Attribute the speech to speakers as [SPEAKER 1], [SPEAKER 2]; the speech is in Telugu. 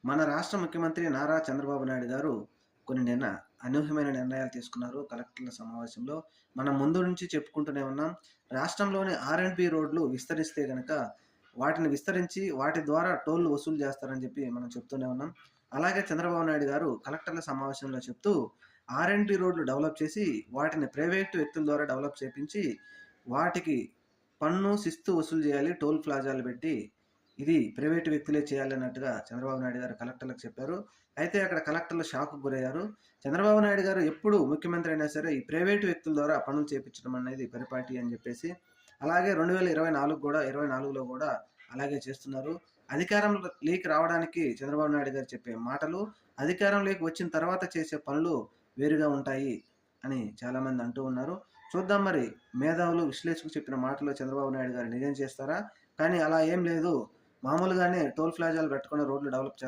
[SPEAKER 1] మన రాష్ట్ర ముఖ్యమంత్రి నారా చంద్రబాబు నాయుడు గారు కొన్ని అనూహ్యమైన నిర్ణయాలు తీసుకున్నారు కలెక్టర్ల సమావేశంలో. మనం ముందు నుంచి చెప్పుకుంటూనే ఉన్నాం. రాష్ట్రంలోని ఆర్&బి రోడ్లు విస్తరిస్తే గనక వాటిని విస్తరించి వాటి ద్వారా టోల్‌లు వసూలు చేస్తారని చెప్పి మనం చెప్తూనే ఉన్నాం. అలాగే చంద్రబాబు నాయుడు గారు కలెక్టర్ల సమావేశంలో చెప్తూ ఆర్&బి రోడ్లు డెవలప్ చేసి వాటిని ప్రైవేట్ వ్యక్తుల ద్వారా డెవలప్ చేపించి వాటికి పన్ను, శిస్తు వసూలు చేయాలి టోల్ ప్లాజాలు పెట్టి. ఇది ప్రైవేటు వ్యక్తులే చేయాలన్నట్టుగా చంద్రబాబు నాయుడు గారు కలెక్టర్లకు చెప్పారు. అయితే అక్కడ కలెక్టర్లు షాక్‌కు గురయ్యారు. చంద్రబాబు నాయుడు గారు ఎప్పుడు ముఖ్యమంత్రి అయినా సరే ఈ ప్రైవేటు వ్యక్తుల ద్వారా పనులు చేపించడం అనేది పరిపాటి అని చెప్పేసి, అలాగే 2024 కూడా 24లో కూడా అలాగే చేస్తున్నారు. అధికారంలోకి రావడానికి చంద్రబాబు నాయుడు గారు చెప్పే మాటలు, అధికారంలోకి వచ్చిన తర్వాత చేసే పనులు వేరుగా ఉంటాయి అని చాలామంది అంటూ ఉన్నారు. చూద్దాం మరి మేధావులు, విశ్లేషకులు చెప్పిన మాటలు చంద్రబాబు నాయుడు గారు నిజం చేస్తారా? కానీ అలా ఏం లేదు. మామూలుగానే టోల్ ప్లాజాలు పెట్టకుండా రోడ్లు డెవలప్ చేస్తారు.